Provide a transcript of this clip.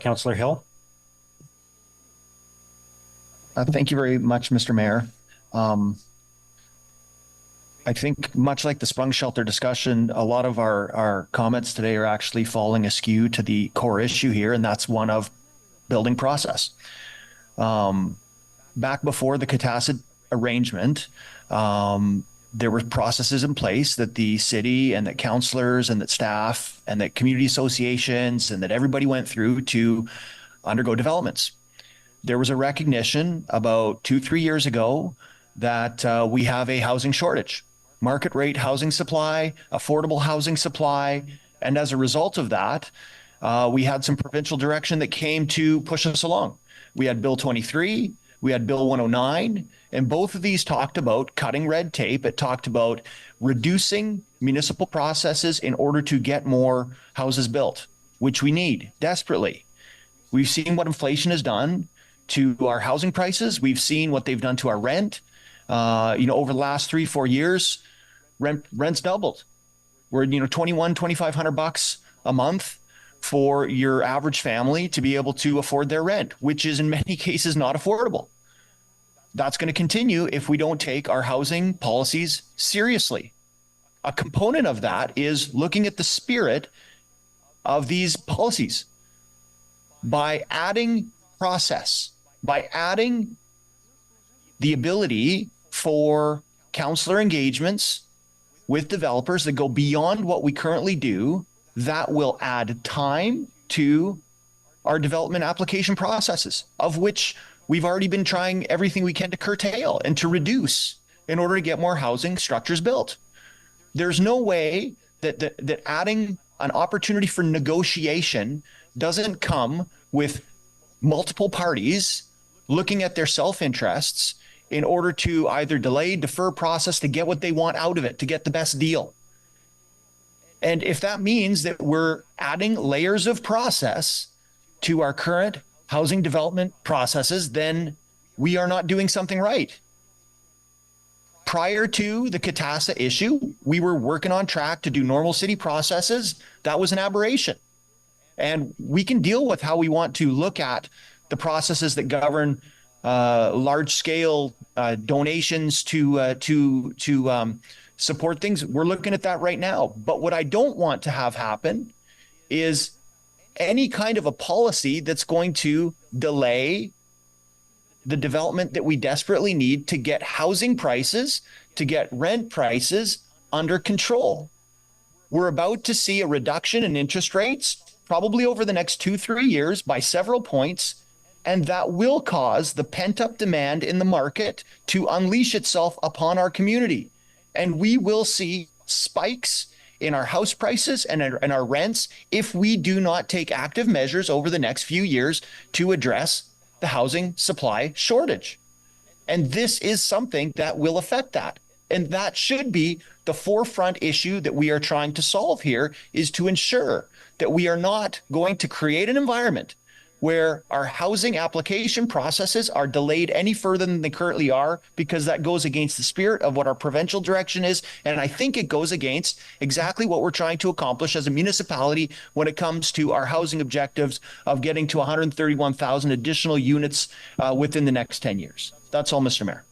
Councillor Hill. Thank you very much, Mr. Mayor. I think much like the sprung shelter discussion, a lot of our comments today are actually falling askew to the core issue here, and that's one of building process. Back before the Catacid arrangement, there were processes in place that the city and that councillors and that staff and that community associations and that everybody went through to undergo developments. There was a recognition about 2-3 years ago that we have a housing shortage, market rate housing supply, affordable housing supply. And as a result of that, we had some provincial direction that came to push us along. We had Bill 23, we had Bill 109, and both of these talked about cutting red tape. It talked about reducing municipal processes in order to get more houses built, which we need desperately. We've seen what inflation has done to our housing prices. We've seen what they've done to our rent. Over the last 3-4 years, rent's doubled. We're, $2,500 a month for your average family to be able to afford their rent, which is in many cases not affordable. That's going to continue if we don't take our housing policies seriously. A component of that is looking at the spirit of these policies by adding process, by adding the ability for councillor engagements with developers that go beyond what we currently do. That will add time to our development application processes, of which we've already been trying everything we can to curtail and to reduce in order to get more housing structures built. There's no way that adding an opportunity for negotiation doesn't come with multiple parties looking at their self-interests in order to either delay, defer process to get what they want out of it, to get the best deal. And if that means that we're adding layers of process to our current housing development processes, then we are not doing something right. Prior to the Catassa issue, we were working on track to do normal city processes. That was an aberration. And we can deal with how we want to look at the processes that govern large-scale donations to support things. We're looking at that right now. But what I don't want to have happen is any kind of a policy that's going to delay the development that we desperately need to get housing prices, to get rent prices under control. We're about to see a reduction in interest rates, probably over the next 2-3 years by several points, and that will cause the pent-up demand in the market to unleash itself upon our community. And we will see spikes in our house prices and our rents if we do not take active measures over the next few years to address the housing supply shortage. And this is something that will affect that. And that should be the forefront issue that we are trying to solve here, is to ensure that we are not going to create an environment where our housing application processes are delayed any further than they currently are, because that goes against the spirit of what our provincial direction is. And I think it goes against exactly what we're trying to accomplish as a municipality when it comes to our housing objectives of getting to 131,000 additional units within the next 10 years. That's all, Mr. Mayor.